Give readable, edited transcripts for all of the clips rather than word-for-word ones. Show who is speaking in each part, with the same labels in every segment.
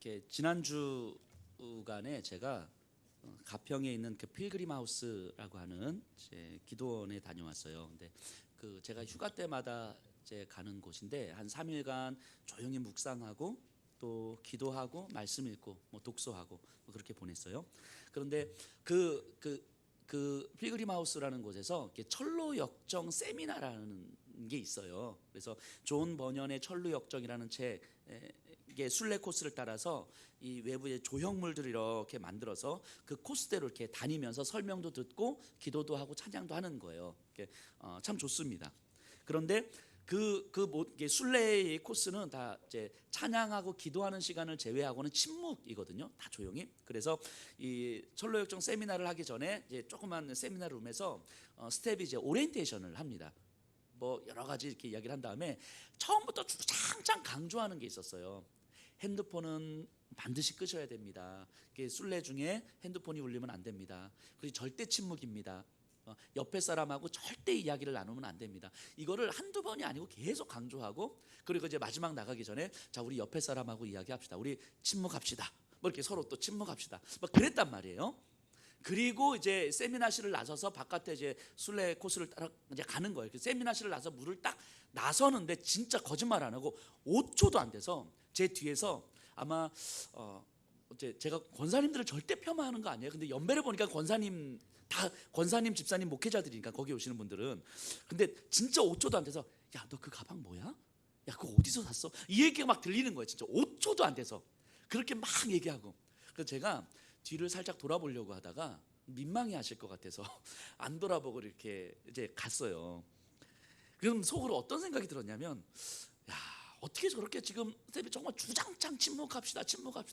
Speaker 1: 이렇게 지난주간에 제가 가평에 있는 그 필그림 하우스라고 하는 이제 기도원에 다녀왔어요. 근데 그 제가 휴가 때마다 이제 가는 곳인데 한 3일간 조용히 묵상하고 또 기도하고 말씀 읽고 뭐 독서하고 뭐 그렇게 보냈어요. 그런데 그 필그림 하우스라는 곳에서 이렇게 철로 역정 세미나라는 게 있어요. 그래서 존 버년의 철로 역정이라는 책의 순례 코스를 따라서 이 외부의 조형물들을 이렇게 만들어서 그 코스대로 이렇게 다니면서 설명도 듣고 기도도 하고 찬양도 하는 거예요. 참 좋습니다. 그런데 순례의 코스는 다 이제 찬양하고 기도하는 시간을 제외하고는 침묵이거든요. 다 조용히. 그래서 이 철로역정 세미나를 하기 전에 이제 조그만 세미나 룸에서 스텝이 이제 오리엔테이션을 합니다. 뭐 여러 가지 이렇게 이야기를 한 다음에 처음부터 주장창 강조하는 게 있었어요. 핸드폰은 반드시 끄셔야 됩니다. 순례 중에 핸드폰이 울리면 안 됩니다. 그리고 절대 침묵입니다. 옆에 사람하고 절대 이야기를 나누면 안 됩니다. 이거를 한두 번이 아니고 계속 강조하고, 그리고 이제 마지막 나가기 전에 자 우리 옆에 사람하고 이야기합시다. 우리 침묵합시다. 뭐 이렇게 서로 또 침묵합시다. 뭐 그랬단 말이에요. 그리고 이제 세미나실을 나서서 바깥에 이제 순례 코스를 따라 이제 가는 거예요. 세미나실을 나서 물을 딱 나서는데 진짜 거짓말 안 하고 5초도 안 돼서 제 뒤에서 아마 제가 권사님들을 절대 폄하하는 거 아니에요. 근데 연배를 보니까 권사님 다 권사님 집사님 목회자들이니까 거기 오시는 분들은. 근데 진짜 5초도 안 돼서 야 너 그 가방 뭐야? 야 그거 어디서 샀어? 이 얘기가 막 들리는 거예요. 진짜 5초도 안 돼서 그렇게 막 얘기하고. 그래서 제가 뒤를 살짝 돌아보려고 하다가 민망해 하실 것 같아서 안 돌아보고 이렇게 이제 갔어요. 그럼 속으로 어떤 생각이 들었냐면, 야 어떻게 저렇게 지금 정말 주장창 침묵합시다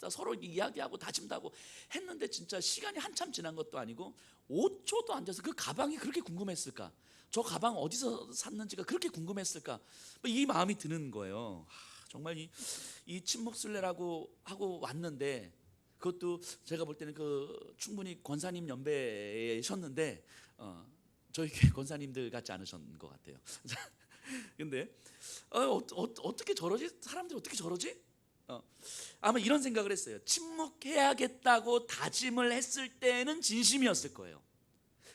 Speaker 1: 서로 이야기하고 다짐도 하고 했는데 진짜 시간이 한참 지난 것도 아니고 5초도 안 돼서 그 가방이 그렇게 궁금했을까? 저 가방 어디서 샀는지가 그렇게 궁금했을까? 이 마음이 드는 거예요. 정말 이 침묵순례라고 하고 왔는데, 그것도 제가 볼 때는 충분히 권사님 연배셨는데 저희 교회 권사님들 같지 않으신 것 같아요. 근데 어떻게 저러지? 사람들이 어떻게 저러지? 아마 이런 생각을 했어요. 침묵해야겠다고 다짐을 했을 때는 진심이었을 거예요.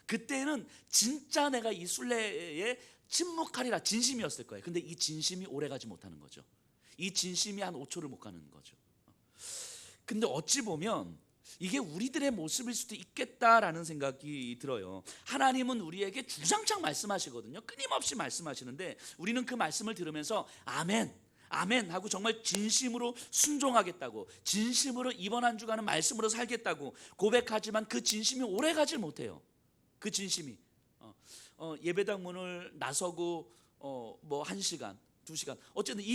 Speaker 1: 그때는 진짜 내가 이 순례에 침묵하리라 진심이었을 거예요. 근데 이 진심이 오래가지 못하는 거죠. 이 진심이 한 5초를 못 가는 거죠. 근데 어찌 보면 이게 우리들의 모습일 수도 있겠다라는 생각이 들어요. 하나님은 우리에게 주장창 말씀하시거든요. 끊임없이 말씀하시는데 우리는 그 말씀을 들으면서 아멘 아멘 하고 정말 진심으로 순종하겠다고, 진심으로 이번 한 주간은 말씀으로 살겠다고 고백하지만 그 진심이 오래가질 못해요. 그 진심이 예배당 문을 나서고 뭐 1시간 2시간 어쨌든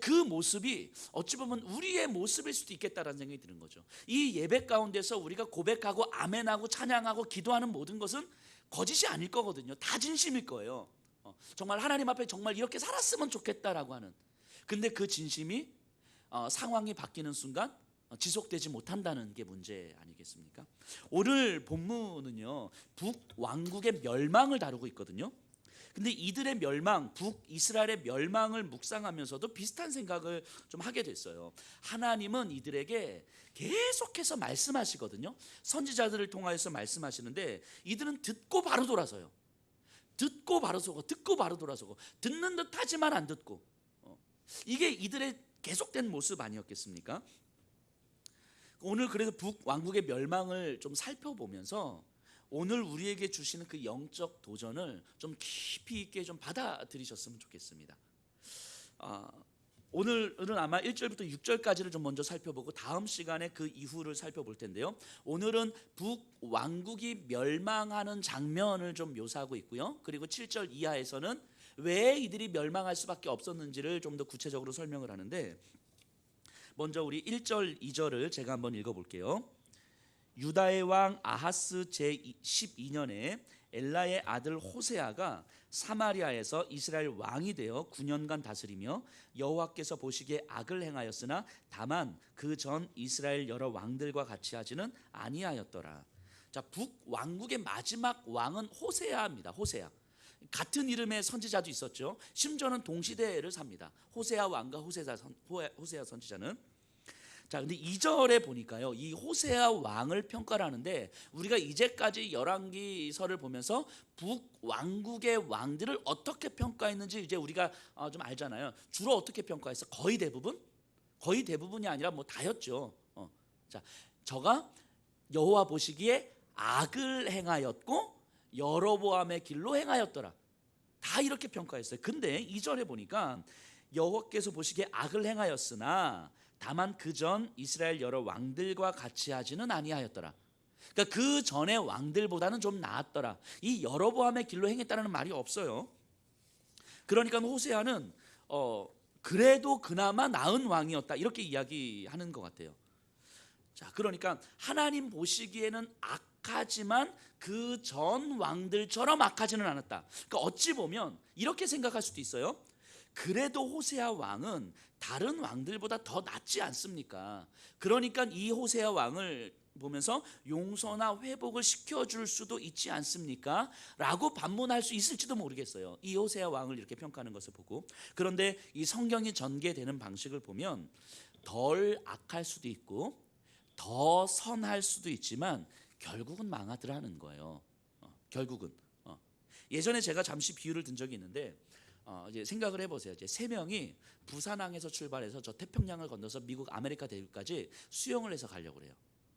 Speaker 1: 그 모습이 어찌 보면 우리의 모습일 수도 있겠다라는 생각이 드는 거죠. 이 예배 가운데서 우리가 고백하고 아멘하고 찬양하고 기도하는 모든 것은 거짓이 아닐 거거든요. 다 진심일 거예요. 정말 하나님 앞에 정말 이렇게 살았으면 좋겠다라고 하는. 근데 그 진심이 상황이 바뀌는 순간 지속되지 못한다는 게 문제 아니겠습니까? 오늘 본문은요 북왕국의 멸망을 다루고 있거든요. 근데 이들의 멸망, 북이스라엘의 멸망을 묵상하면서도 비슷한 생각을 좀 하게 됐어요. 하나님은 이들에게 계속해서 말씀하시거든요. 선지자들을 통하여서 말씀하시는데 이들은 듣고 바로 돌아서요. 듣고 바로 서고 듣고 바로 돌아서고 듣는 듯 하지만 안 듣고. 이게 이들의 계속된 모습 아니었겠습니까? 오늘 그래서 북왕국의 멸망을 좀 살펴보면서 오늘 우리에게 주시는 그 영적 도전을 좀 깊이 있게 좀 받아들이셨으면 좋겠습니다. 오늘은 아마 1절부터 6절까지를 좀 먼저 살펴보고 다음 시간에 그 이후를 살펴볼 텐데요. 오늘은 북왕국이 멸망하는 장면을 좀 묘사하고 있고요. 그리고 7절 이하에서는 왜 이들이 멸망할 수밖에 없었는지를 좀 더 구체적으로 설명을 하는데, 먼저 우리 1절 2절을 제가 한번 읽어볼게요. 유다의 왕 아하스 제12년에 엘라의 아들 호세아가 사마리아에서 이스라엘 왕이 되어 9년간 다스리며 여호와께서 보시기에 악을 행하였으나 다만 그 전 이스라엘 여러 왕들과 같이 하지는 아니하였더라. 자, 북왕국의 마지막 왕은 호세아입니다. 호세아. 같은 이름의 선지자도 있었죠. 심지어는 동시대를 삽니다. 호세아 왕과 호세아 선지자는. 자, 근데 2절에 보니까요, 이 호세아 왕을 평가를 하는데 우리가 이제까지 열왕기서를 보면서 북왕국의 왕들을 어떻게 평가했는지 이제 우리가 좀 알잖아요. 주로 어떻게 평가했어? 거의 대부분이 아니라 뭐 다였죠. 자, 저가 여호와 보시기에 악을 행하였고 여로보암의 길로 행하였더라. 다 이렇게 평가했어요. 근데 2절에 보니까 여호와께서 보시기에 악을 행하였으나 다만 그 전 이스라엘 여러 왕들과 같이 하지는 아니하였더라. 그러니까 그 전의 왕들보다는 좀 나았더라. 이 여로보암의 길로 행했다는 말이 없어요. 그러니까 호세아는 그래도 그나마 나은 왕이었다 이렇게 이야기하는 것 같아요. 자, 그러니까 하나님 보시기에는 악하지만 그 전 왕들처럼 악하지는 않았다. 그러니까 어찌 보면 이렇게 생각할 수도 있어요. 그래도 호세아 왕은 다른 왕들보다 더 낫지 않습니까? 그러니까 이 호세아 왕을 보면서 용서나 회복을 시켜줄 수도 있지 않습니까? 라고 반문할 수 있을지도 모르겠어요. 이 호세아 왕을 이렇게 평가하는 것을 보고. 그런데 이 성경이 전개되는 방식을 보면 덜 악할 수도 있고 더 선할 수도 있지만 결국은 망하더라는 거예요. 결국은 예전에 제가 잠시 비유를 든 적이 있는데 이제 생각을 해보세요. 이제 세 명이 부산항에서 출발해서 저 태평양을 건너서 미국 아메리카 대륙까지 수영을 해서 가려고 그래요.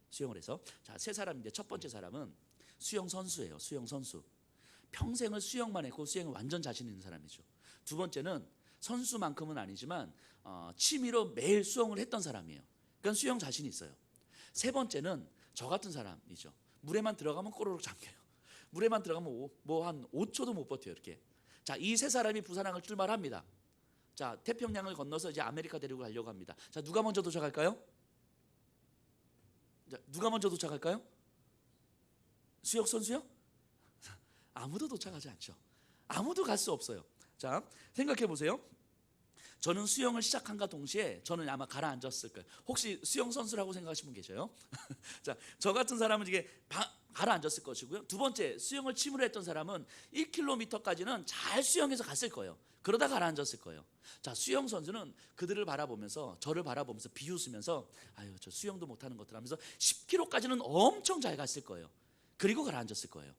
Speaker 1: 수영을 해서 자, 세 사람인데 첫 번째 사람은 수영 선수예요. 수영 선수. 평생을 수영만 했고 수영에 완전 자신 있는 사람이죠. 두 번째는 선수만큼은 아니지만 취미로 매일 수영을 했던 사람이에요. 그러니까 수영 자신이 있어요. 세 번째는 저 같은 사람이죠. 물에만 들어가면 꼬르륵 잠겨요. 물에만 들어가면 뭐 한 5초도 못 버텨요. 이렇게. 자, 이 세 사람이 부산항을 출발합니다. 자, 태평양을 건너서 이제 아메리카 대륙을 가려고 합니다. 자, 누가 먼저 도착할까요? 자, 누가 먼저 도착할까요? 수영 선수요? 아무도 도착하지 않죠. 아무도 갈 수 없어요. 자, 생각해 보세요. 저는 수영을 시작한과 동시에 저는 아마 가라앉았을 거예요. 혹시 수영 선수라고 생각하시는 분 계셔요? 자, 저 같은 사람은 이게 가라앉았을 것이고요. 두 번째, 수영을 취미로 했던 사람은 1km까지는 잘 수영해서 갔을 거예요. 그러다 가라앉았을 거예요. 자, 수영 선수는 그들을 바라보면서 저를 바라보면서 비웃으면서 아유, 저 수영도 못하는 것들 하면서 10km까지는 엄청 잘 갔을 거예요. 그리고 가라앉았을 거예요.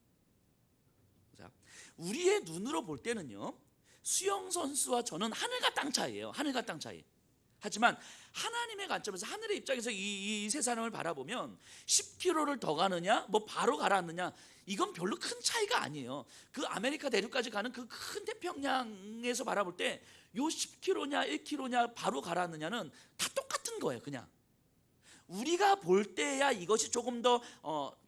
Speaker 1: 자, 우리의 눈으로 볼 때는요, 수영 선수와 저는 하늘과 땅 차이예요. 하늘과 땅 차이. 하지만 하나님의 관점에서 하늘의 입장에서 이 세 사람을 바라보면 10km를 더 가느냐 뭐 바로 가라앉느냐 이건 별로 큰 차이가 아니에요. 그 아메리카 대륙까지 가는 그 큰 태평양에서 바라볼 때 요 10km냐 1km냐 바로 가라앉느냐는 다 똑같은 거예요. 그냥 우리가 볼 때야 이것이 조금 더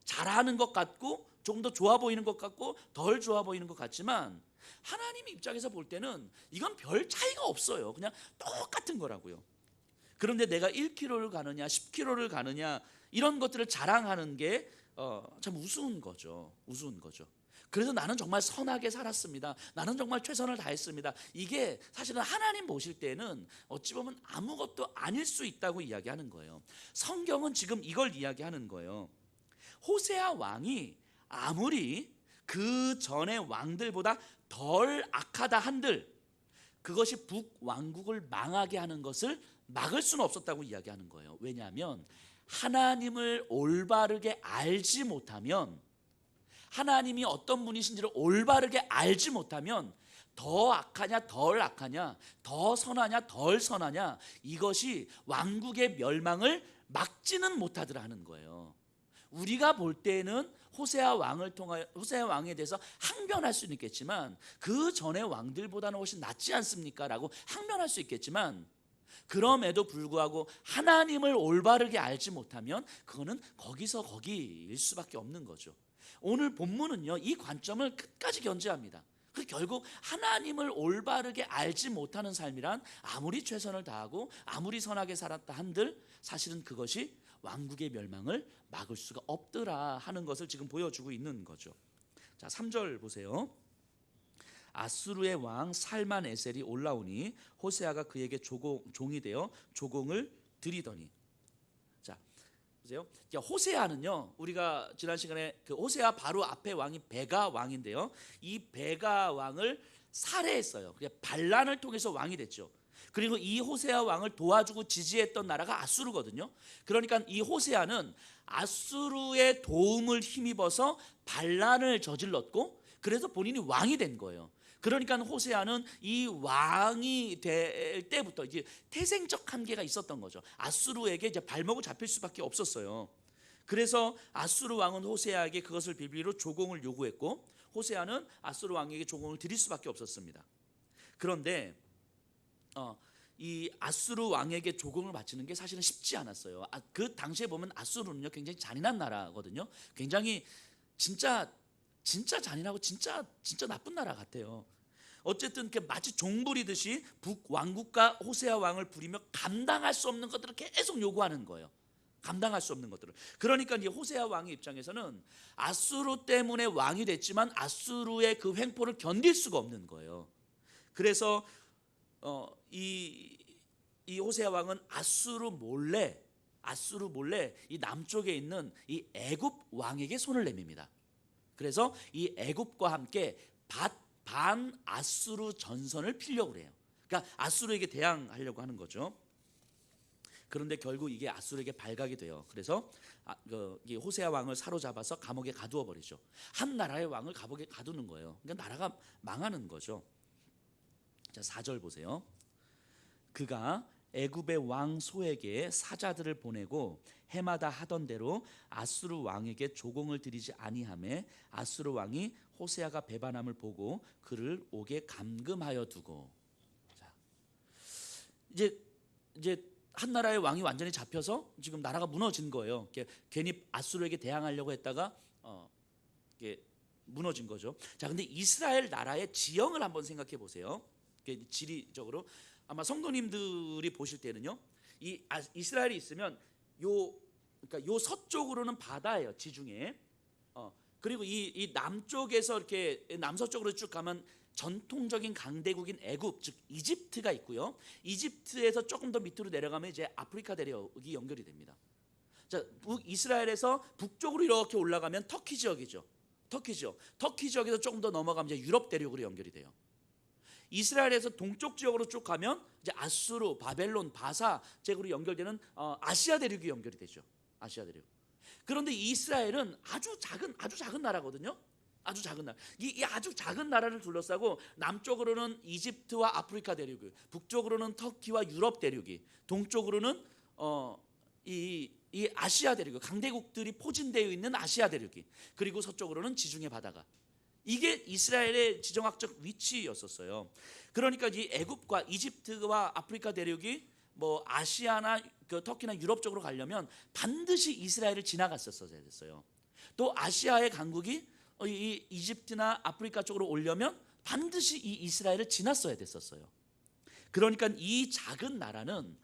Speaker 1: 잘하는 것 같고 조금 더 좋아 보이는 것 같고 덜 좋아 보이는 것 같지만 하나님 입장에서 볼 때는 이건 별 차이가 없어요. 그냥 똑같은 거라고요. 그런데 내가 1km를 가느냐 10km를 가느냐 이런 것들을 자랑하는 게 참 우스운 거죠. 우스운 거죠. 그래서 나는 정말 선하게 살았습니다. 나는 정말 최선을 다했습니다. 이게 사실은 하나님 보실 때는 어찌 보면 아무것도 아닐 수 있다고 이야기하는 거예요. 성경은 지금 이걸 이야기하는 거예요. 호세아 왕이 아무리 그 전의 왕들보다 덜 악하다 한들 그것이 북왕국을 망하게 하는 것을 막을 수는 없었다고 이야기하는 거예요. 왜냐하면 하나님을 올바르게 알지 못하면 하나님이 어떤 분이신지를 올바르게 알지 못하면 더 악하냐 덜 악하냐 더 선하냐 덜 선하냐 이것이 왕국의 멸망을 막지는 못하더라 하는 거예요. 우리가 볼 때는 호세아 왕에 대해서 항변할 수는 있겠지만 그 전의 왕들보다는 훨씬 낫지 않습니까? 라고 항변할 수 있겠지만 그럼에도 불구하고 하나님을 올바르게 알지 못하면 그거는 거기서 거기일 수밖에 없는 거죠. 오늘 본문은요 이 관점을 끝까지 견지합니다. 결국 하나님을 올바르게 알지 못하는 삶이란 아무리 최선을 다하고 아무리 선하게 살았다 한들 사실은 그것이 왕국의 멸망을 막을 수가 없더라 하는 것을 지금 보여주고 있는 거죠. 자, 3절 보세요. 아수르의 왕 살만에셀이 올라오니 호세아가 그에게 종이 되어 조공을 드리더니. 자, 보세요. 호세아는요, 우리가 지난 시간에 그 호세아 바로 앞에 왕이 베가 왕인데요. 이 베가 왕을 살해했어요. 반란을 통해서 왕이 됐죠. 그리고 이 호세아 왕을 도와주고 지지했던 나라가 아수르거든요. 그러니까 이 호세아는 아수르의 도움을 힘입어서 반란을 저질렀고 그래서 본인이 왕이 된 거예요. 그러니까 호세아는 이 왕이 될 때부터 이제 태생적 한계가 있었던 거죠. 아수르에게 이제 발목을 잡힐 수밖에 없었어요. 그래서 아수르 왕은 호세아에게 그것을 빌미로 조공을 요구했고 호세아는 아수르 왕에게 조공을 드릴 수밖에 없었습니다. 그런데 이 아수르 왕에게 조공을 바치는 게 사실은 쉽지 않았어요. 그 당시에 보면 아수르는요 굉장히 잔인한 나라거든요. 굉장히 진짜 잔인하고 진짜 나쁜 나라 같아요. 어쨌든 마치 종 부리듯이 북왕국과 호세아 왕을 부리며 감당할 수 없는 것들을 계속 요구하는 거예요. 감당할 수 없는 것들을. 그러니까 이 호세아 왕의 입장에서는 아수르 때문에 왕이 됐지만 아수르의 그 횡포를 견딜 수가 없는 거예요. 그래서 이 호세아 왕은 아수르 몰래 이 남쪽에 있는 이 애굽 왕에게 손을 내밉니다. 그래서 이 애굽과 함께 반 아수르 전선을 피려고 해요. 그러니까 아수르에게 대항하려고 하는 거죠. 그런데 결국 이게 아수르에게 발각이 돼요. 그래서 이 호세아 왕을 사로잡아서 감옥에 가두어 버리죠. 한 나라의 왕을 감옥에 가두는 거예요. 그러니까 나라가 망하는 거죠. 자, 4절 보세요. 그가 애굽의 왕 소에게 사자들을 보내고 해마다 하던 대로 아수르 왕에게 조공을 드리지 아니하매 아수르 왕이 호세아가 배반함을 보고 그를 옥에 감금하여 두고. 자, 이제 한 나라의 왕이 완전히 잡혀서 지금 나라가 무너진 거예요. 괜히 아수르에게 대항하려고 했다가 무너진 거죠. 자, 근데 이스라엘 나라의 지형을 한번 생각해 보세요. 지리적으로 아마 성도님들이 보실 때는요, 이스라엘이 있으면 그러니까 요 서쪽으로는 바다예요, 지중해. 그리고 이 남쪽에서 이렇게 남서쪽으로 쭉 가면 전통적인 강대국인 애굽, 즉 이집트가 있고요. 이집트에서 조금 더 밑으로 내려가면 이제 아프리카 대륙이 연결이 됩니다. 자, 이스라엘에서 북쪽으로 이렇게 올라가면 터키 지역이죠. 터키 지역에서 조금 더 넘어가면 이제 유럽 대륙으로 연결이 돼요. 이스라엘에서 동쪽 지역으로 쭉 가면 이제 아수르, 바벨론, 바사 지역으로 연결되는 아시아 대륙이 연결이 되죠. 아시아 대륙. 그런데 이스라엘은 아주 작은 나라거든요. 아주 작은 나라. 이 아주 작은 나라를 둘러싸고 남쪽으로는 이집트와 아프리카 대륙이, 북쪽으로는 터키와 유럽 대륙이, 동쪽으로는 이 아시아 대륙, 강대국들이 포진되어 있는 아시아 대륙이, 그리고 서쪽으로는 지중해 바다가. 이게 이스라엘의 지정학적 위치였었어요. 그러니까 이 애굽과 이집트와 아프리카 대륙이 뭐 아시아나 터키나 유럽 쪽으로 가려면 반드시 이스라엘을 지나갔었어야 됐어요. 또 아시아의 강국이 이 이집트나 아프리카 쪽으로 오려면 반드시 이 이스라엘을 지났어야 됐었어요. 그러니까 이 작은 나라는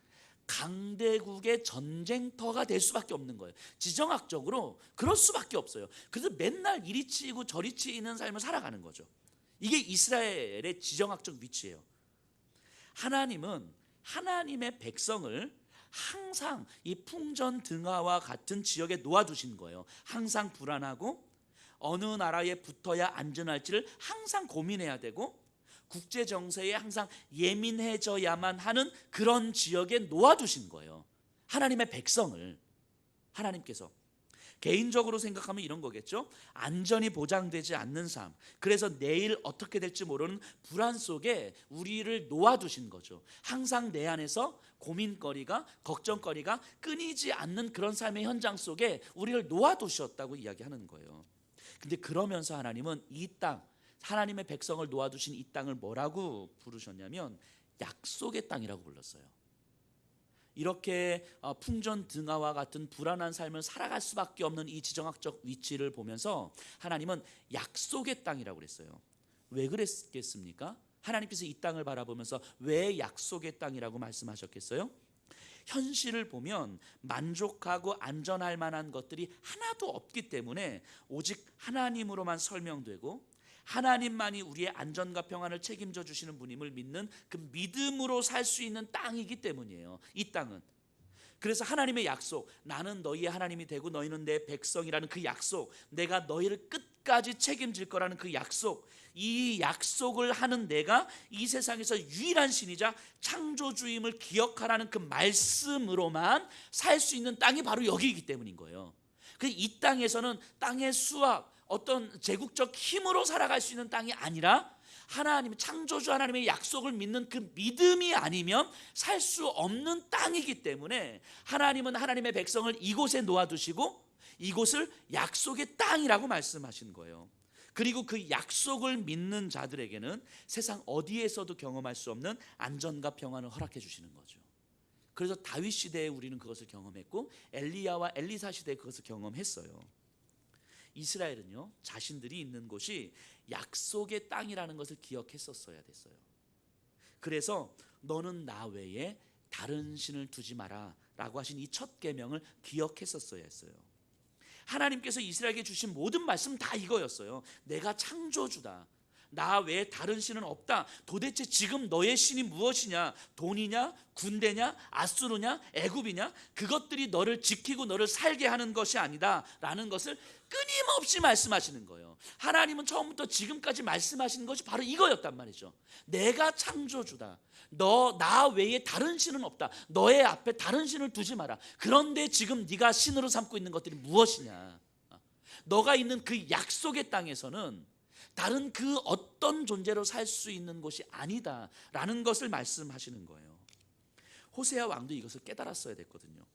Speaker 1: 강대국의 전쟁터가 될 수밖에 없는 거예요. 지정학적으로 그럴 수밖에 없어요. 그래서 맨날 이리 치이고 저리 치이는 삶을 살아가는 거죠. 이게 이스라엘의 지정학적 위치예요. 하나님은 하나님의 백성을 항상 이 풍전등화와 같은 지역에 놓아두신 거예요. 항상 불안하고 어느 나라에 붙어야 안전할지를 항상 고민해야 되고 국제 정세에 항상 예민해져야만 하는 그런 지역에 놓아두신 거예요. 하나님의 백성을. 하나님께서 개인적으로 생각하면 이런 거겠죠. 안전이 보장되지 않는 삶, 그래서 내일 어떻게 될지 모르는 불안 속에 우리를 놓아두신 거죠. 항상 내 안에서 고민거리가, 걱정거리가 끊이지 않는 그런 삶의 현장 속에 우리를 놓아두셨다고 이야기하는 거예요. 근데 그러면서 하나님은 이 땅, 하나님의 백성을 놓아두신 이 땅을 뭐라고 부르셨냐면 약속의 땅이라고 불렀어요. 이렇게 풍전등화와 같은 불안한 삶을 살아갈 수밖에 없는 이 지정학적 위치를 보면서 하나님은 약속의 땅이라고 그랬어요. 왜 그랬겠습니까? 하나님께서 이 땅을 바라보면서 왜 약속의 땅이라고 말씀하셨겠어요? 현실을 보면 만족하고 안전할 만한 것들이 하나도 없기 때문에 오직 하나님으로만 설명되고 하나님만이 우리의 안전과 평안을 책임져 주시는 분임을 믿는 그 믿음으로 살 수 있는 땅이기 때문이에요. 이 땅은. 그래서 하나님의 약속, 나는 너희의 하나님이 되고 너희는 내 백성이라는 그 약속, 내가 너희를 끝까지 책임질 거라는 그 약속, 이 약속을 하는 내가 이 세상에서 유일한 신이자 창조주임을 기억하라는 그 말씀으로만 살 수 있는 땅이 바로 여기이기 때문인 거예요. 이 땅에서는 땅의 수확, 어떤 제국적 힘으로 살아갈 수 있는 땅이 아니라 하나님, 창조주 하나님의 약속을 믿는 그 믿음이 아니면 살 수 없는 땅이기 때문에 하나님은 하나님의 백성을 이곳에 놓아두시고 이곳을 약속의 땅이라고 말씀하신 거예요. 그리고 그 약속을 믿는 자들에게는 세상 어디에서도 경험할 수 없는 안전과 평안을 허락해 주시는 거죠. 그래서 다윗 시대에 우리는 그것을 경험했고 엘리야와 엘리사 시대에 그것을 경험했어요. 이스라엘은요, 자신들이 있는 곳이 약속의 땅이라는 것을 기억했었어야 됐어요. 그래서 너는 나 외에 다른 신을 두지 마라 라고 하신 이 첫 계명을 기억했었어야 했어요. 하나님께서 이스라엘에게 주신 모든 말씀 다 이거였어요. 내가 창조주다. 나 외에 다른 신은 없다. 도대체 지금 너의 신이 무엇이냐? 돈이냐? 군대냐? 아수르냐? 애굽이냐? 그것들이 너를 지키고 너를 살게 하는 것이 아니다 라는 것을 끊임없이 말씀하시는 거예요. 하나님은 처음부터 지금까지 말씀하시는 것이 바로 이거였단 말이죠. 내가 창조주다. 나 외에 다른 신은 없다. 너의 앞에 다른 신을 두지 마라. 그런데 지금 네가 신으로 삼고 있는 것들이 무엇이냐? 너가 있는 그 약속의 땅에서는 다른 그 어떤 존재로 살 수 있는 곳이 아니다라는 것을 말씀하시는 거예요. 호세아 왕도 이것을 깨달았어야 됐거든요.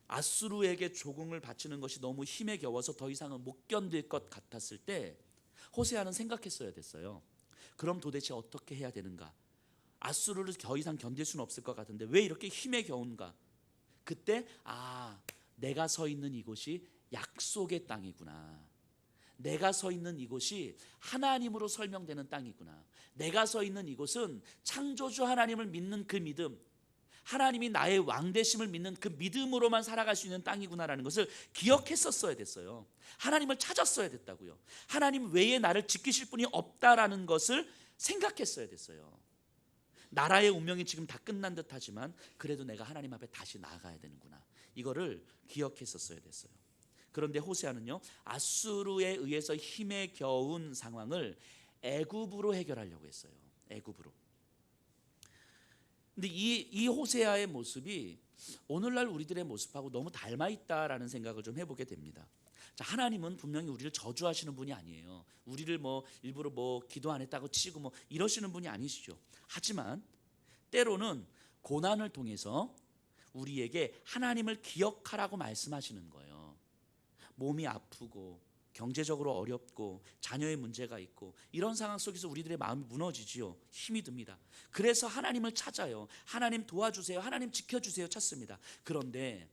Speaker 1: 아수르에게 조공을 바치는 것이 너무 힘에 겨워서 더 이상은 못 견딜 것 같았을 때 호세아는 생각했어야 됐어요. 그럼 도대체 어떻게 해야 되는가? 아수르를 더 이상 견딜 수는 없을 것 같은데 왜 이렇게 힘에 겨운가? 그때 내가 서 있는 이곳이 약속의 땅이구나. 내가 서 있는 이곳이 하나님으로 설명되는 땅이구나. 내가 서 있는 이곳은 창조주 하나님을 믿는 그 믿음, 하나님이 나의 왕되심을 믿는 그 믿음으로만 살아갈 수 있는 땅이구나라는 것을 기억했었어야 됐어요. 하나님을 찾았어야 됐다고요. 하나님 외에 나를 지키실 분이 없다라는 것을 생각했어야 됐어요. 나라의 운명이 지금 다 끝난 듯 하지만 그래도 내가 하나님 앞에 다시 나아가야 되는구나. 이거를 기억했었어야 됐어요. 그런데 호세아는요, 아수르에 의해서 힘에 겨운 상황을 애굽으로 해결하려고 했어요. 애굽으로. 근데 이 호세아의 모습이 오늘날 우리들의 모습하고 너무 닮아 있다라는 생각을 좀 해보게 됩니다. 자, 하나님은 분명히 우리를 저주하시는 분이 아니에요. 우리를 일부러 기도 안 했다고 치고 이러시는 분이 아니시죠. 하지만 때로는 고난을 통해서 우리에게 하나님을 기억하라고 말씀하시는 거예요. 몸이 아프고 경제적으로 어렵고 자녀의 문제가 있고 이런 상황 속에서 우리들의 마음이 무너지지요. 힘이 듭니다. 그래서 하나님을 찾아요. 하나님 도와주세요. 하나님 지켜주세요. 찾습니다. 그런데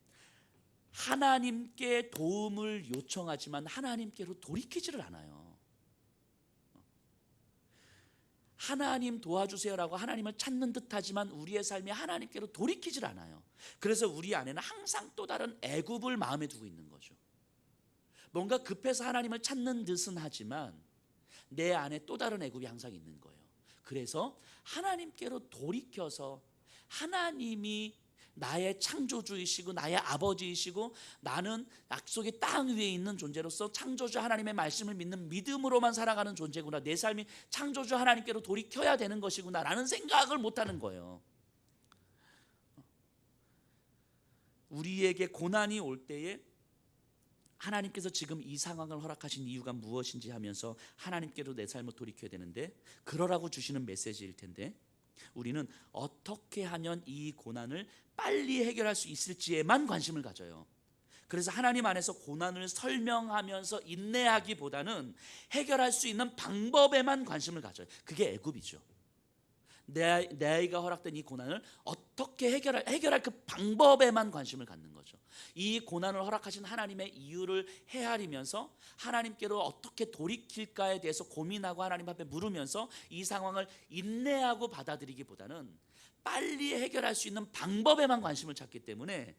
Speaker 1: 하나님께 도움을 요청하지만 하나님께로 돌이키지를 않아요. 하나님 도와주세요라고 하나님을 찾는 듯하지만 우리의 삶이 하나님께로 돌이키질 않아요. 그래서 우리 안에는 항상 또 다른 애굽을 마음에 두고 있는 거죠. 뭔가 급해서 하나님을 찾는 듯은 하지만 내 안에 또 다른 애굽이 항상 있는 거예요. 그래서 하나님께로 돌이켜서 하나님이 나의 창조주이시고 나의 아버지이시고 나는 약속의 땅 위에 있는 존재로서 창조주 하나님의 말씀을 믿는 믿음으로만 살아가는 존재구나. 내 삶이 창조주 하나님께로 돌이켜야 되는 것이구나 라는 생각을 못하는 거예요. 우리에게 고난이 올 때에 하나님께서 지금 이 상황을 허락하신 이유가 무엇인지 하면서 하나님께로 내 삶을 돌이켜야 되는데 그러라고 주시는 메시지일 텐데 우리는 어떻게 하면 이 고난을 빨리 해결할 수 있을지에만 관심을 가져요. 그래서 하나님 안에서 고난을 설명하면서 인내하기보다는 해결할 수 있는 방법에만 관심을 가져요. 그게 애굽이죠. 내 아이가 허락된 이 고난을 어떻게 해결할 그 방법에만 관심을 갖는 거죠. 이 고난을 허락하신 하나님의 이유를 헤아리면서 하나님께로 어떻게 돌이킬까에 대해서 고민하고 하나님 앞에 물으면서 이 상황을 인내하고 받아들이기보다는 빨리 해결할 수 있는 방법에만 관심을 찾기 때문에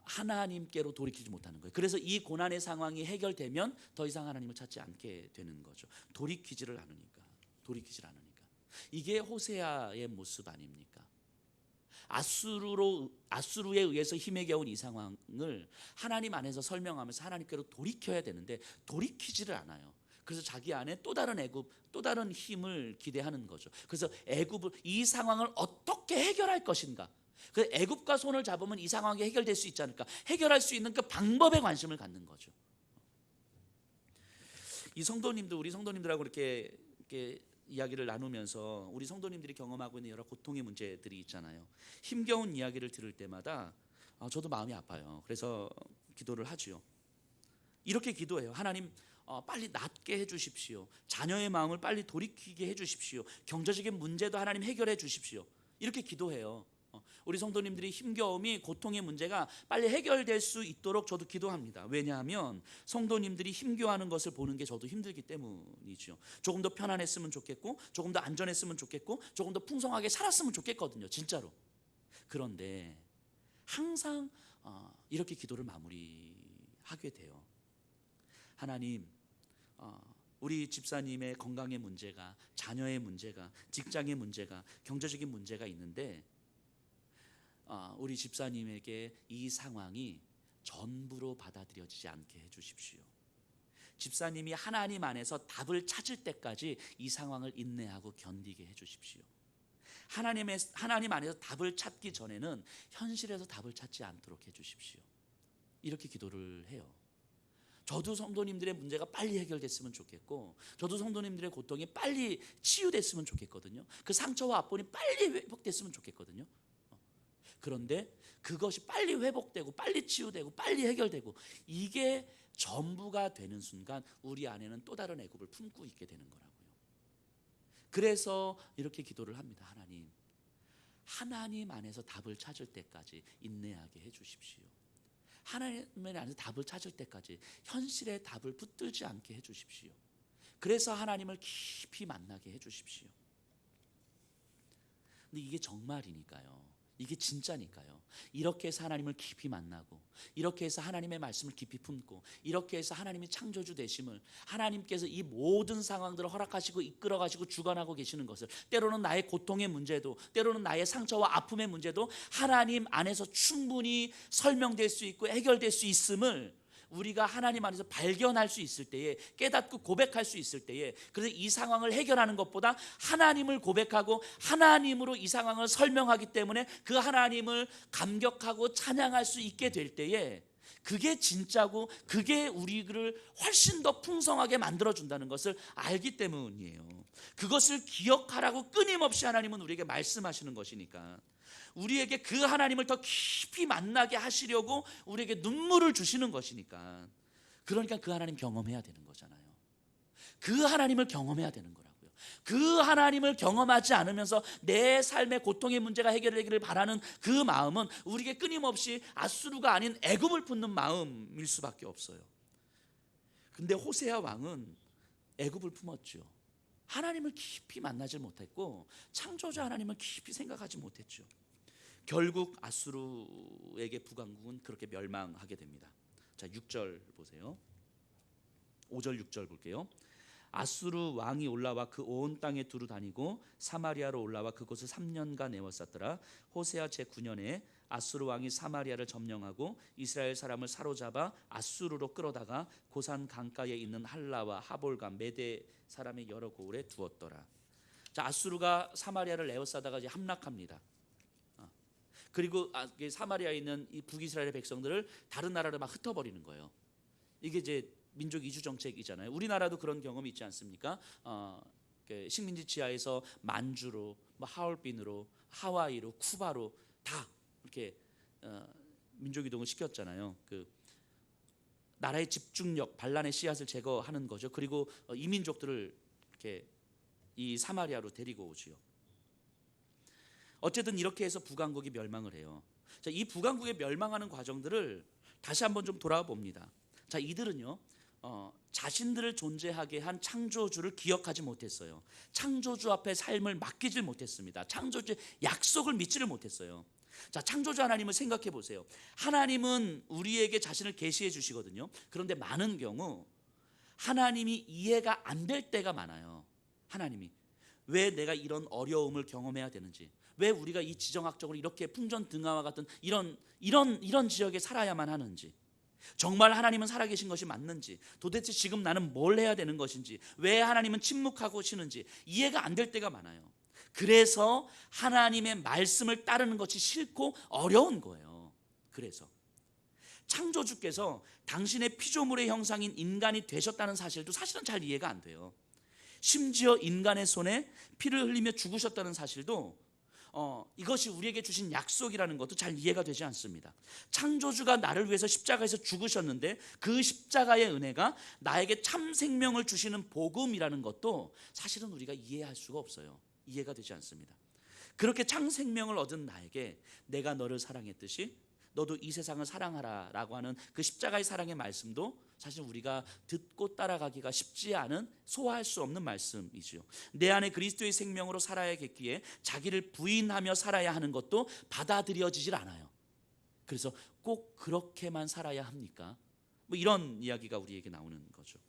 Speaker 1: 하나님께로 돌이키지 못하는 거예요. 그래서 이 고난의 상황이 해결되면 더 이상 하나님을 찾지 않게 되는 거죠. 돌이키지를 않으니까. 이게 호세아의 모습 아닙니까? 아수르에 의해서 힘에 겨운 이 상황을 하나님 안에서 설명하면서 하나님께로 돌이켜야 되는데 돌이키지를 않아요. 그래서 자기 안에 또 다른 애굽, 또 다른 힘을 기대하는 거죠. 그래서 애굽을, 이 상황을 어떻게 해결할 것인가. 그 애굽과 손을 잡으면 이 상황이 해결될 수 있지 않을까. 해결할 수 있는 그 방법에 관심을 갖는 거죠. 이 성도님도 우리 성도님들하고 이렇게 이야기를 나누면서 우리 성도님들이 경험하고 있는 여러 고통의 문제들이 있잖아요. 힘겨운 이야기를 들을 때마다 저도 마음이 아파요. 그래서 기도를 하지요. 이렇게 기도해요. 하나님, 빨리 낫게 해주십시오. 자녀의 마음을 빨리 돌이키게 해주십시오. 경제적인 문제도 하나님 해결해 주십시오. 이렇게 기도해요. 우리 성도님들이 힘겨움이, 고통의 문제가 빨리 해결될 수 있도록 저도 기도합니다. 왜냐하면 성도님들이 힘겨워하는 것을 보는 게 저도 힘들기 때문이죠. 조금 더 편안했으면 좋겠고, 조금 더 안전했으면 좋겠고, 조금 더 풍성하게 살았으면 좋겠거든요. 진짜로. 그런데 항상 이렇게 기도를 마무리하게 돼요. 하나님, 우리 집사님의 건강의 문제가, 자녀의 문제가, 직장의 문제가, 경제적인 문제가 있는데 우리 집사님에게 이 상황이 전부로 받아들여지지 않게 해주십시오. 집사님이 하나님 안에서 답을 찾을 때까지 이 상황을 인내하고 견디게 해주십시오. 하나님 안에서 답을 찾기 전에는 현실에서 답을 찾지 않도록 해주십시오. 이렇게 기도를 해요. 저도 성도님들의 문제가 빨리 해결됐으면 좋겠고, 저도 성도님들의 고통이 빨리 치유됐으면 좋겠거든요. 그 상처와 아픔이 빨리 회복됐으면 좋겠거든요. 그런데 그것이 빨리 회복되고 빨리 치유되고 빨리 해결되고 이게 전부가 되는 순간 우리 안에는 또 다른 애굽을 품고 있게 되는 거라고요. 그래서 이렇게 기도를 합니다. 하나님 안에서 답을 찾을 때까지 인내하게 해주십시오. 하나님 안에서 답을 찾을 때까지 현실의 답을 붙들지 않게 해주십시오. 그래서 하나님을 깊이 만나게 해주십시오. 근데 이게 정말이니까요. 이게 진짜니까요. 이렇게 해서 하나님을 깊이 만나고, 이렇게 해서 하나님의 말씀을 깊이 품고, 이렇게 해서 하나님이 창조주 되심을, 하나님께서 이 모든 상황들을 허락하시고 이끌어 가시고 주관하고 계시는 것을, 때로는 나의 고통의 문제도, 때로는 나의 상처와 아픔의 문제도 하나님 안에서 충분히 설명될 수 있고 해결될 수 있음을 우리가 하나님 안에서 발견할 수 있을 때에, 깨닫고 고백할 수 있을 때에, 그래서 이 상황을 해결하는 것보다 하나님을 고백하고 하나님으로 이 상황을 설명하기 때문에 그 하나님을 감격하고 찬양할 수 있게 될 때에, 그게 진짜고 그게 우리를 훨씬 더 풍성하게 만들어준다는 것을 알기 때문이에요. 그것을 기억하라고 끊임없이 하나님은 우리에게 말씀하시는 것이니까, 우리에게 그 하나님을 더 깊이 만나게 하시려고 우리에게 눈물을 주시는 것이니까, 그러니까 그 하나님 경험해야 되는 거잖아요. 그 하나님을 경험해야 되는 거라고요. 그 하나님을 경험하지 않으면서 내 삶의 고통의 문제가 해결되기를 바라는 그 마음은 우리에게 끊임없이 아수르가 아닌 애굽을 품는 마음일 수밖에 없어요. 근데 호세아 왕은 애굽을 품었죠. 하나님을 깊이 만나지 못했고 창조자 하나님을 깊이 생각하지 못했죠. 결국 아수르에게 북왕국은 그렇게 멸망하게 됩니다. 자, 6절 보세요. 5절 6절 볼게요. 아수르 왕이 올라와 그 온 땅에 두루 다니고 사마리아로 올라와 그곳을 3년간 에워쌌더라. 호세아 제9년에 아수르 왕이 사마리아를 점령하고 이스라엘 사람을 사로잡아 아수르로 끌어다가 고산 강가에 있는 할라와 하볼과 메대 사람의 여러 고을에 두었더라. 자, 아수르가 사마리아를 에워싸다가 이제 함락합니다. 그리고 사마리아에 있는 이 북이스라엘의 백성들을 다른 나라로 막 흩어버리는 거예요. 이게 이제 민족 이주 정책이잖아요. 우리나라도 그런 경험이 있지 않습니까? 식민지 지하에서 만주로, 하얼빈으로, 하와이로, 쿠바로 다 이렇게 민족 이동을 시켰잖아요. 그 나라의 집중력, 반란의 씨앗을 제거하는 거죠. 그리고 이민족들을 이렇게 이 사마리아로 데리고 오지요. 어쨌든 이렇게 해서 북왕국이 멸망을 해요. 자, 이 북왕국의 멸망하는 과정들을 다시 한번 좀 돌아와 봅니다. 자, 이들은요, 자신들을 존재하게 한 창조주를 기억하지 못했어요. 창조주 앞에 삶을 맡기질 못했습니다. 창조주의 약속을 믿지를 못했어요. 자, 창조주 하나님을 생각해 보세요. 하나님은 우리에게 자신을 계시해 주시거든요. 그런데 많은 경우 하나님이 이해가 안 될 때가 많아요. 하나님이 왜 내가 이런 어려움을 경험해야 되는지, 왜 우리가 이 지정학적으로 이렇게 풍전등화와 같은 이런 지역에 살아야만 하는지, 정말 하나님은 살아계신 것이 맞는지, 도대체 지금 나는 뭘 해야 되는 것인지, 왜 하나님은 침묵하고 계시는지 이해가 안 될 때가 많아요. 그래서 하나님의 말씀을 따르는 것이 싫고 어려운 거예요. 그래서 창조주께서 당신의 피조물의 형상인 인간이 되셨다는 사실도 사실은 잘 이해가 안 돼요. 심지어 인간의 손에 피를 흘리며 죽으셨다는 사실도 이것이 우리에게 주신 약속이라는 것도 잘 이해가 되지 않습니다. 창조주가 나를 위해서 십자가에서 죽으셨는데 그 십자가의 은혜가 나에게 참 생명을 주시는 복음이라는 것도 사실은 우리가 이해할 수가 없어요. 이해가 되지 않습니다. 그렇게 참 생명을 얻은 나에게 내가 너를 사랑했듯이 너도 이 세상을 사랑하라 라고 하는 그 십자가의 사랑의 말씀도 사실 우리가 듣고 따라가기가 쉽지 않은, 소화할 수 없는 말씀이죠. 내 안에 그리스도의 생명으로 살아야겠기에 자기를 부인하며 살아야 하는 것도 받아들여지질 않아요. 그래서 꼭 그렇게만 살아야 합니까? 뭐 이런 이야기가 우리에게 나오는 거죠.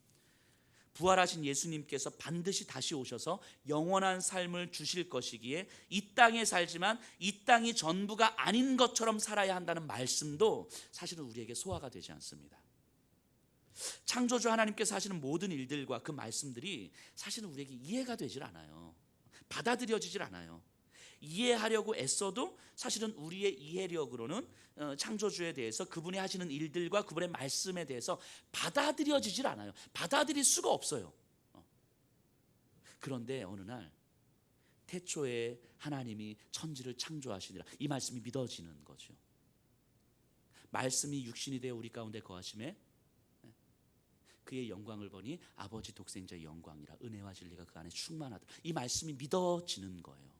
Speaker 1: 부활하신 예수님께서 반드시 다시 오셔서 영원한 삶을 주실 것이기에 이 땅에 살지만 이 땅이 전부가 아닌 것처럼 살아야 한다는 말씀도 사실은 우리에게 소화가 되지 않습니다. 창조주 하나님께서 하시는 모든 일들과 그 말씀들이 사실은 우리에게 이해가 되질 않아요. 받아들여지질 않아요. 이해하려고 애써도 사실은 우리의 이해력으로는 창조주에 대해서, 그분이 하시는 일들과 그분의 말씀에 대해서 받아들여지질 않아요. 받아들일 수가 없어요. 그런데 어느 날 태초에 하나님이 천지를 창조하시니라, 이 말씀이 믿어지는 거죠. 말씀이 육신이 되어 우리 가운데 거하심에 그의 영광을 보니 아버지 독생자의 영광이라, 은혜와 진리가 그 안에 충만하다. 이 말씀이 믿어지는 거예요.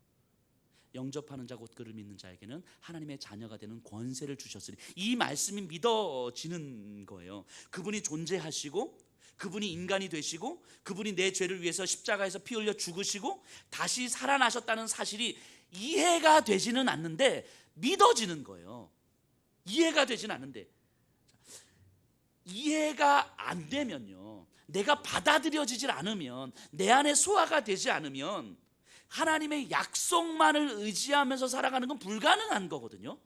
Speaker 1: 영접하는 자 곧 그를 믿는 자에게는 하나님의 자녀가 되는 권세를 주셨으니, 이 말씀이 믿어지는 거예요. 그분이 존재하시고 그분이 인간이 되시고 그분이 내 죄를 위해서 십자가에서 피 흘려 죽으시고 다시 살아나셨다는 사실이 이해가 되지는 않는데 믿어지는 거예요. 이해가 되지는 않는데, 이해가 안 되면요, 내가 받아들여지질 않으면, 내 안에 소화가 되지 않으면 하나님의 약속만을 의지하면서 살아가는 건 불가능한 거거든요.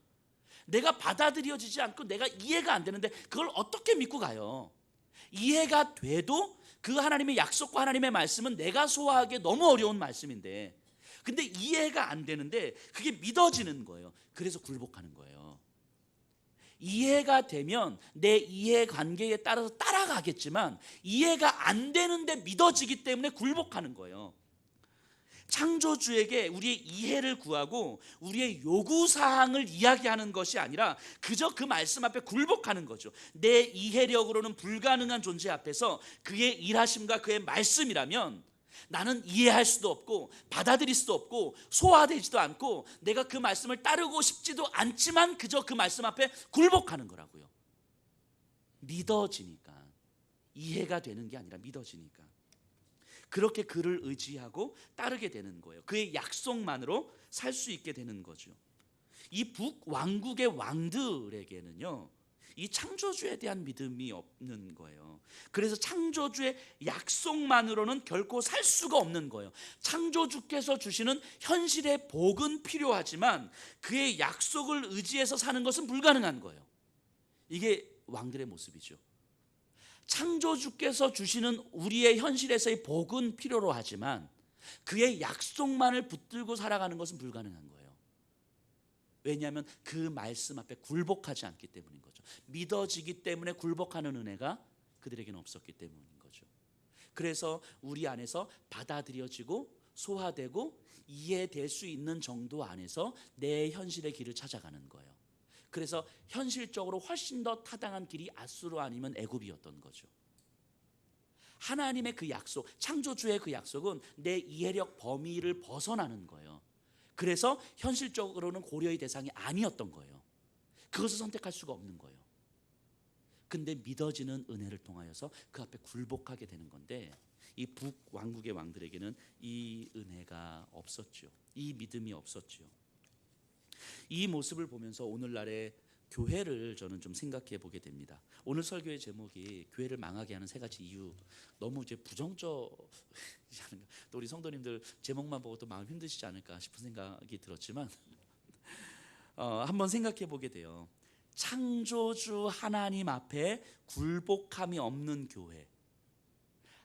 Speaker 1: 내가 받아들여지지 않고 내가 이해가 안 되는데 그걸 어떻게 믿고 가요? 이해가 돼도 그 하나님의 약속과 하나님의 말씀은 내가 소화하기 너무 어려운 말씀인데, 근데 이해가 안 되는데 그게 믿어지는 거예요. 그래서 굴복하는 거예요. 이해가 되면 내 이해관계에 따라서 따라가겠지만 이해가 안 되는데 믿어지기 때문에 굴복하는 거예요. 창조주에게 우리의 이해를 구하고 우리의 요구사항을 이야기하는 것이 아니라 그저 그 말씀 앞에 굴복하는 거죠. 내 이해력으로는 불가능한 존재 앞에서 그의 일하심과 그의 말씀이라면 나는 이해할 수도 없고 받아들일 수도 없고 소화되지도 않고 내가 그 말씀을 따르고 싶지도 않지만 그저 그 말씀 앞에 굴복하는 거라고요. 믿어지니까. 이해가 되는 게 아니라 믿어지니까. 그렇게 그를 의지하고 따르게 되는 거예요. 그의 약속만으로 살 수 있게 되는 거죠. 이 북왕국의 왕들에게는요, 이 창조주에 대한 믿음이 없는 거예요. 그래서 창조주의 약속만으로는 결코 살 수가 없는 거예요. 창조주께서 주시는 현실의 복은 필요하지만 그의 약속을 의지해서 사는 것은 불가능한 거예요. 이게 왕들의 모습이죠. 창조주께서 주시는 우리의 현실에서의 복은 필요로 하지만 그의 약속만을 붙들고 살아가는 것은 불가능한 거예요. 왜냐하면 그 말씀 앞에 굴복하지 않기 때문인 거죠. 믿어지기 때문에 굴복하는 은혜가 그들에게는 없었기 때문인 거죠. 그래서 우리 안에서 받아들여지고 소화되고 이해될 수 있는 정도 안에서 내 현실의 길을 찾아가는 거예요. 그래서 현실적으로 훨씬 더 타당한 길이 앗수르 아니면 애굽이었던 거죠. 하나님의 그 약속, 창조주의 그 약속은 내 이해력 범위를 벗어나는 거예요. 그래서 현실적으로는 고려의 대상이 아니었던 거예요. 그것을 선택할 수가 없는 거예요. 근데 믿어지는 은혜를 통하여서 그 앞에 굴복하게 되는 건데, 이 북왕국의 왕들에게는 이 은혜가 없었죠. 이 믿음이 없었죠. 이 모습을 보면서 오늘날의 교회를 저는 좀 생각해 보게 됩니다. 오늘 설교의 제목이 교회를 망하게 하는 세 가지 이유. 너무 이제 부정적이지 않은가? 또 우리 성도님들 제목만 보고 또 마음 힘드시지 않을까 싶은 생각이 들었지만 한번 생각해 보게 돼요. 창조주 하나님 앞에 굴복함이 없는 교회.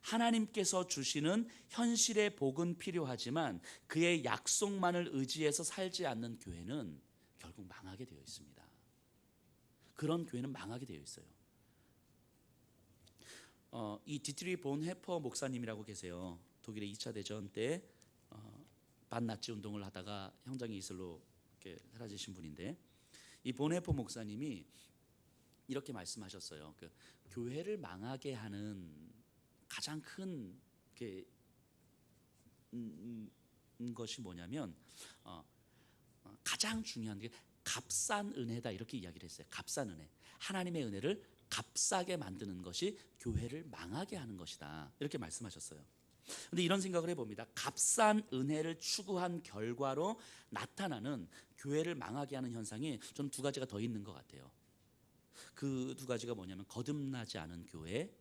Speaker 1: 하나님께서 주시는 현실의 복은 필요하지만 그의 약속만을 의지해서 살지 않는 교회는 결국 망하게 되어 있습니다. 그런 교회는 망하게 되어 있어요. 이 디트리 본헤퍼 목사님이라고 계세요. 독일의 2차 대전 때 반나치 운동을 하다가 형장의 이슬로 이렇게 사라지신 분인데, 이 본헤퍼 목사님이 이렇게 말씀하셨어요. 교회를 망하게 하는 가장 큰 것이 뭐냐면 가장 중요한 게 값싼 은혜다, 이렇게 이야기를 했어요. 값싼 은혜, 하나님의 은혜를 값싸게 만드는 것이 교회를 망하게 하는 것이다, 이렇게 말씀하셨어요. 근데 이런 생각을 해봅니다. 값싼 은혜를 추구한 결과로 나타나는 교회를 망하게 하는 현상이 저는 두 가지가 더 있는 것 같아요. 그 두 가지가 뭐냐면 거듭나지 않은 교회,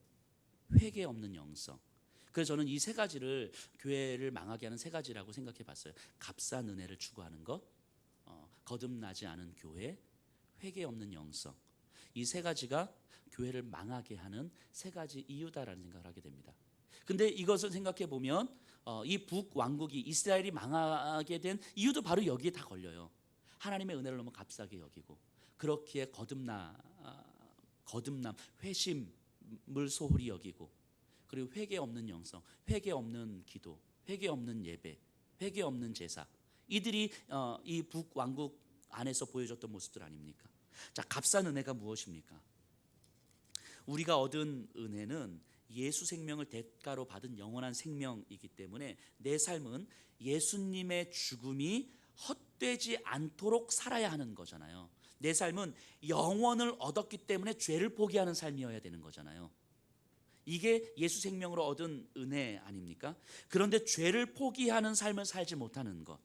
Speaker 1: 회개 없는 영성. 그래서 저는 이 세 가지를 교회를 망하게 하는 세 가지라고 생각해 봤어요. 값싼 은혜를 추구하는 것, 거듭나지 않은 교회, 회개 없는 영성. 이 세 가지가 교회를 망하게 하는 세 가지 이유다라는 생각을 하게 됩니다. 근데 이것을 생각해 보면 이 북왕국이 이스라엘이 망하게 된 이유도 바로 여기에 다 걸려요. 하나님의 은혜를 너무 값싸게 여기고, 그렇기에 거듭남, 회심을 소홀히 여기고, 그리고 회개 없는 영성, 회개 없는 기도, 회개 없는 예배, 회개 없는 제사. 이들이 이 북왕국 안에서 보여줬던 모습들 아닙니까? 자, 값싼 은혜가 무엇입니까? 우리가 얻은 은혜는 예수 생명을 대가로 받은 영원한 생명이기 때문에 내 삶은 예수님의 죽음이 헛되지 않도록 살아야 하는 거잖아요. 내 삶은 영원을 얻었기 때문에 죄를 포기하는 삶이어야 되는 거잖아요. 이게 예수 생명으로 얻은 은혜 아닙니까? 그런데 죄를 포기하는 삶을 살지 못하는 것,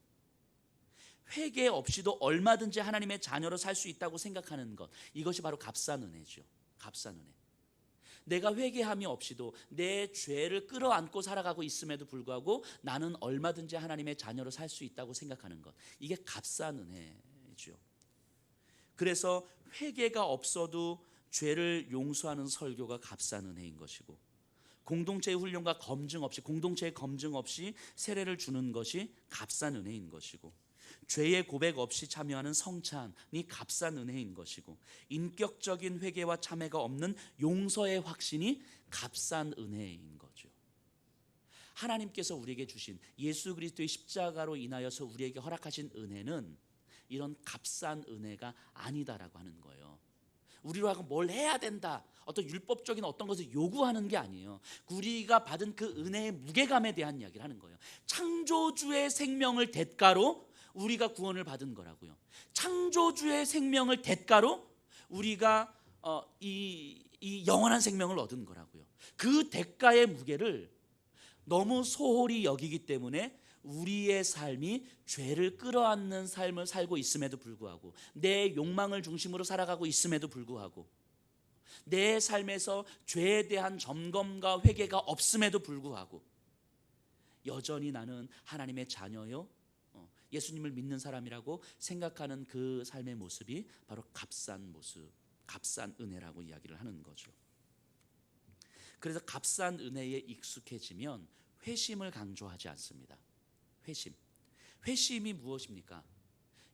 Speaker 1: 회개 없이도 얼마든지 하나님의 자녀로 살 수 있다고 생각하는 것, 이것이 바로 값싼 은혜죠. 값싼 은혜. 내가 회개함이 없이도 내 죄를 끌어안고 살아가고 있음에도 불구하고 나는 얼마든지 하나님의 자녀로 살 수 있다고 생각하는 것, 이게 값싼 은혜죠. 그래서 회개가 없어도 죄를 용서하는 설교가 값싼 은혜인 것이고, 공동체의 훈련과 검증 없이, 공동체의 검증 없이 세례를 주는 것이 값싼 은혜인 것이고, 죄의 고백 없이 참여하는 성찬이 값싼 은혜인 것이고, 인격적인 회개와 참회가 없는 용서의 확신이 값싼 은혜인 거죠. 하나님께서 우리에게 주신 예수 그리스도의 십자가로 인하여서 우리에게 허락하신 은혜는 이런 값싼 은혜가 아니다라고 하는 거예요. 우리로 하여금 뭘 해야 된다, 어떤 율법적인 어떤 것을 요구하는 게 아니에요. 우리가 받은 그 은혜의 무게감에 대한 이야기를 하는 거예요. 창조주의 생명을 대가로 우리가 구원을 받은 거라고요. 창조주의 생명을 대가로 우리가 이 영원한 생명을 얻은 거라고요. 그 대가의 무게를 너무 소홀히 여기기 때문에 우리의 삶이 죄를 끌어안는 삶을 살고 있음에도 불구하고, 내 욕망을 중심으로 살아가고 있음에도 불구하고, 내 삶에서 죄에 대한 점검과 회개가 없음에도 불구하고 여전히 나는 하나님의 자녀요, 예수님을 믿는 사람이라고 생각하는 그 삶의 모습이 바로 값싼 모습, 값싼 은혜라고 이야기를 하는 거죠. 그래서 값싼 은혜에 익숙해지면 회심을 강조하지 않습니다. 회심이 무엇입니까?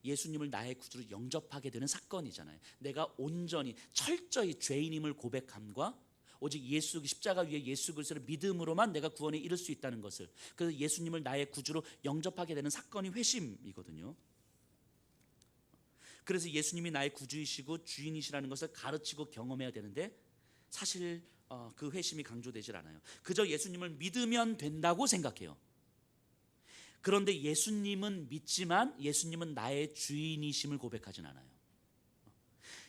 Speaker 1: 예수님을 나의 구주로 영접하게 되는 사건이잖아요. 내가 온전히 철저히 죄인임을 고백함과 오직 예수 십자가 위에 예수 그리스도를 믿음으로만 내가 구원에 이를 수 있다는 것을, 그래서 예수님을 나의 구주로 영접하게 되는 사건이 회심이거든요. 그래서 예수님이 나의 구주이시고 주인이시라는 것을 가르치고 경험해야 되는데, 사실 그 회심이 강조되질 않아요. 그저 예수님을 믿으면 된다고 생각해요. 그런데 예수님은 믿지만 예수님은 나의 주인이심을 고백하진 않아요.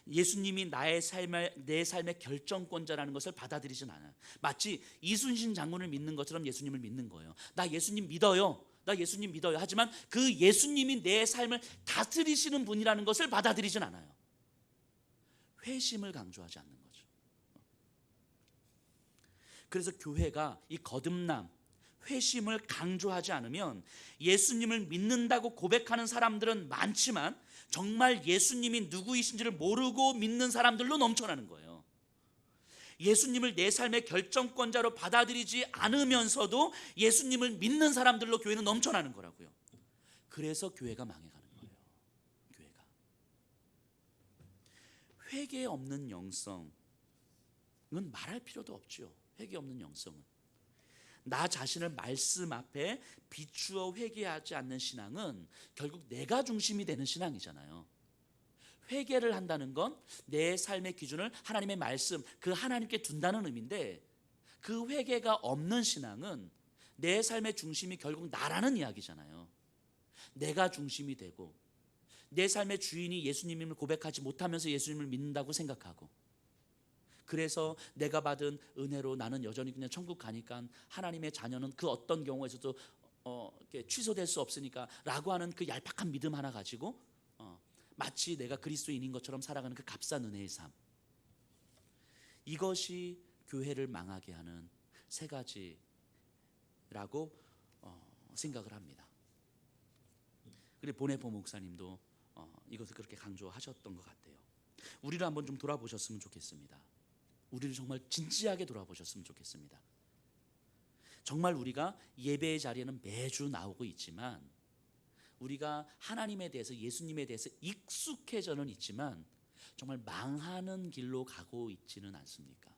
Speaker 1: 예수님이 내 삶의 결정권자라는 것을 받아들이진 않아요. 마치 이순신 장군을 믿는 것처럼 예수님을 믿는 거예요. 나 예수님 믿어요. 하지만 그 예수님이 내 삶을 다스리시는 분이라는 것을 받아들이진 않아요. 회심을 강조하지 않는 거죠. 그래서 교회가 이 거듭남, 회심을 강조하지 않으면 예수님을 믿는다고 고백하는 사람들은 많지만 정말 예수님이 누구이신지를 모르고 믿는 사람들로 넘쳐나는 거예요. 예수님을 내 삶의 결정권자로 받아들이지 않으면서도 예수님을 믿는 사람들로 교회는 넘쳐나는 거라고요. 그래서 교회가 망해가는 거예요. 교회가 회개 없는 영성은 말할 필요도 없죠. 회개 없는 영성은 나 자신을 말씀 앞에 비추어 회개하지 않는 신앙은 결국 내가 중심이 되는 신앙이잖아요. 회개를 한다는 건 내 삶의 기준을 하나님의 말씀, 그 하나님께 둔다는 의미인데, 그 회개가 없는 신앙은 내 삶의 중심이 결국 나라는 이야기잖아요. 내가 중심이 되고 내 삶의 주인이 예수님임을 고백하지 못하면서 예수님을 믿는다고 생각하고, 그래서 내가 받은 은혜로 나는 여전히 그냥 천국 가니까 하나님의 자녀는 그 어떤 경우에서도 이렇게 취소될 수 없으니까 라고 하는 그 얄팍한 믿음 하나 가지고 마치 내가 그리스도인인 것처럼 살아가는 그 값싼 은혜의 삶, 이것이 교회를 망하게 하는 세 가지라고 생각을 합니다. 그리고 보네포 목사님도 이것을 그렇게 강조하셨던 것 같아요. 우리를 한번 좀 돌아보셨으면 좋겠습니다. 우리를 정말 진지하게 돌아보셨으면 좋겠습니다. 정말 우리가 예배의 자리에는 매주 나오고 있지만, 우리가 하나님에 대해서, 예수님에 대해서 익숙해져는 있지만 정말 망하는 길로 가고 있지는 않습니까?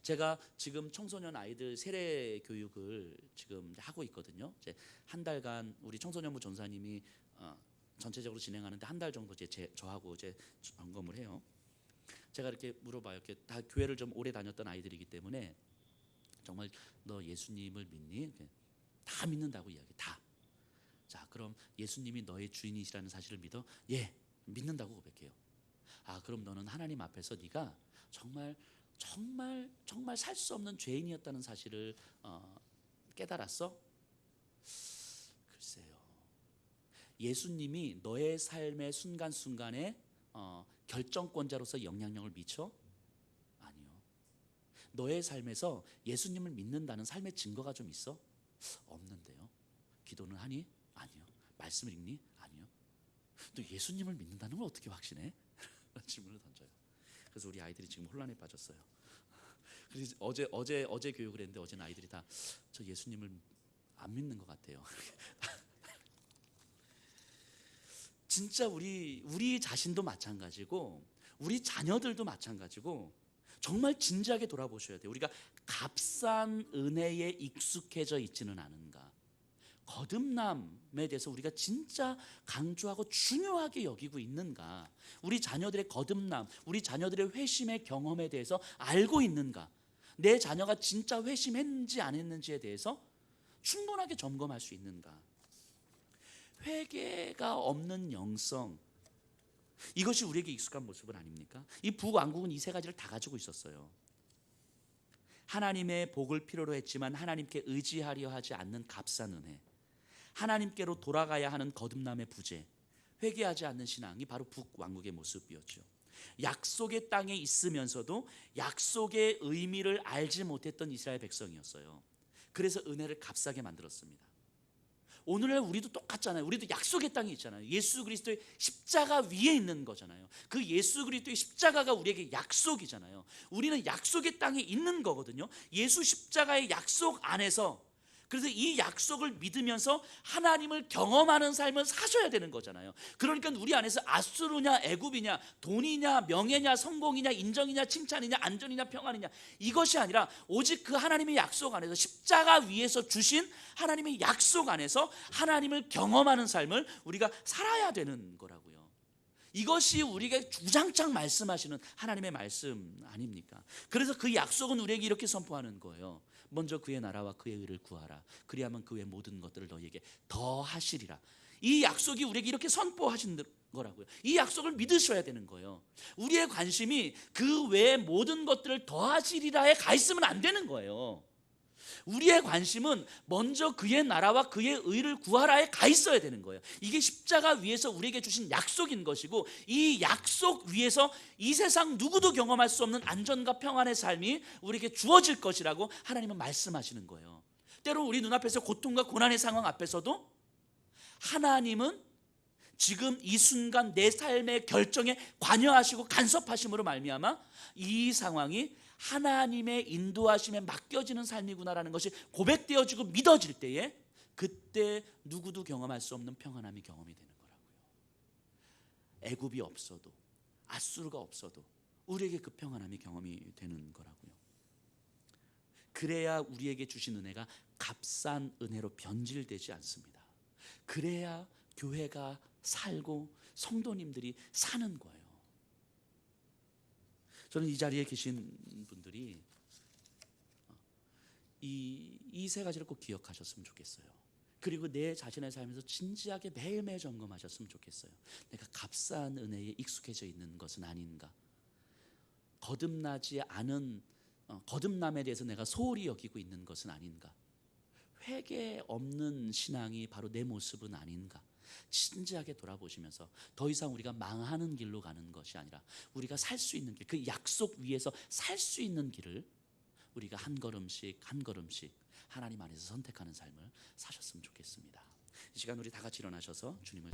Speaker 1: 제가 지금 청소년 아이들 세례 교육을 지금 하고 있거든요. 이제 한 달간 우리 청소년부 전사님이 전체적으로 진행하는데 한 달 정도 저하고 이제 점검을 해요. 제가 이렇게 물어봐요. 이렇게 다 교회를 좀 오래 다녔던 아이들이기 때문에 정말 너 예수님을 믿니? 다 믿는다고 이야기. 다. 자, 그럼 예수님이 너의 주인이시라는 사실을 믿어? 예, 믿는다고 고백해요. 아, 그럼 너는 하나님 앞에서 네가 정말 살 수 없는 죄인이었다는 사실을 깨달았어? 글쎄요. 예수님이 너의 삶의 순간순간에 결정권자로서 영향력을 미쳐? 아니요. 너의 삶에서 예수님을 믿는다는 삶의 증거가 좀 있어? 없는데요. 기도는 하니? 아니요. 말씀을 읽니? 아니요. 너 예수님을 믿는다는 걸 어떻게 확신해? 질문을 던져요. 그래서 우리 아이들이 지금 혼란에 빠졌어요. 그래서 어제 교육을 했는데 어제는 아이들이 다 저 예수님을 안 믿는 것 같아요. 진짜 우리 자신도 마찬가지고 우리 자녀들도 마찬가지고 정말 진지하게 돌아보셔야 돼요. 우리가 값싼 은혜에 익숙해져 있지는 않은가? 거듭남에 대해서 우리가 진짜 강조하고 중요하게 여기고 있는가? 우리 자녀들의 거듭남, 우리 자녀들의 회심의 경험에 대해서 알고 있는가? 내 자녀가 진짜 회심했는지 안 했는지에 대해서 충분하게 점검할 수 있는가? 회개가 없는 영성, 이것이 우리에게 익숙한 모습은 아닙니까? 이 북왕국은 이 세 가지를 다 가지고 있었어요. 하나님의 복을 필요로 했지만 하나님께 의지하려 하지 않는 값싼 은혜, 하나님께로 돌아가야 하는 거듭남의 부재, 회개하지 않는 신앙이 바로 북왕국의 모습이었죠. 약속의 땅에 있으면서도 약속의 의미를 알지 못했던 이스라엘 백성이었어요. 그래서 은혜를 값싸게 만들었습니다. 오늘날 우리도 똑같잖아요. 우리도 약속의 땅에 있잖아요. 예수 그리스도의 십자가 위에 있는 거잖아요. 그 예수 그리스도의 십자가가 우리에게 약속이잖아요. 우리는 약속의 땅에 있는 거거든요. 예수 십자가의 약속 안에서, 그래서 이 약속을 믿으면서 하나님을 경험하는 삶을 사셔야 되는 거잖아요. 그러니까 우리 안에서 아수르냐 애굽이냐 돈이냐 명예냐 성공이냐 인정이냐 칭찬이냐 안전이냐 평안이냐, 이것이 아니라 오직 그 하나님의 약속 안에서, 십자가 위에서 주신 하나님의 약속 안에서 하나님을 경험하는 삶을 우리가 살아야 되는 거라고요. 이것이 우리가 주장창 말씀하시는 하나님의 말씀 아닙니까? 그래서 그 약속은 우리에게 이렇게 선포하는 거예요. 먼저 그의 나라와 그의 의를 구하라. 그리하면 그 외 모든 것들을 너희에게 더하시리라. 이 약속이 우리에게 이렇게 선포하신 거라고요. 이 약속을 믿으셔야 되는 거예요. 우리의 관심이 그 외의 모든 것들을 더하시리라에 가 있으면 안 되는 거예요. 우리의 관심은 먼저 그의 나라와 그의 의를 구하라에 가 있어야 되는 거예요. 이게 십자가 위에서 우리에게 주신 약속인 것이고, 이 약속 위에서 이 세상 누구도 경험할 수 없는 안전과 평안의 삶이 우리에게 주어질 것이라고 하나님은 말씀하시는 거예요. 때로 우리 눈앞에서 고통과 고난의 상황 앞에서도 하나님은 지금 이 순간 내 삶의 결정에 관여하시고 간섭하심으로 말미암아 이 상황이 하나님의 인도하심에 맡겨지는 삶이구나라는 것이 고백되어지고 믿어질 때에, 그때 누구도 경험할 수 없는 평안함이 경험이 되는 거라고요. 애굽이 없어도, 아수르가 없어도 우리에게 그 평안함이 경험이 되는 거라고요. 그래야 우리에게 주신 은혜가 값싼 은혜로 변질되지 않습니다. 그래야 교회가 살고 성도님들이 사는 거예요. 저는 이 자리에 계신 분들이 이 세 가지를 꼭 기억하셨으면 좋겠어요. 그리고 내 자신의 삶에서 진지하게 매일매일 점검하셨으면 좋겠어요. 내가 값싼 은혜에 익숙해져 있는 것은 아닌가? 거듭나지 않은 거듭남에 대해서 내가 소홀히 여기고 있는 것은 아닌가? 회개 없는 신앙이 바로 내 모습은 아닌가? 진지하게 돌아보시면서 더 이상 우리가 망하는 길로 가는 것이 아니라 우리가 살 수 있는 길, 그 약속 위에서 살 수 있는 길을 우리가 한 걸음씩 한 걸음씩 하나님 안에서 선택하는 삶을 사셨으면 좋겠습니다. 이 시간 우리 다 같이 일어나셔서 주님을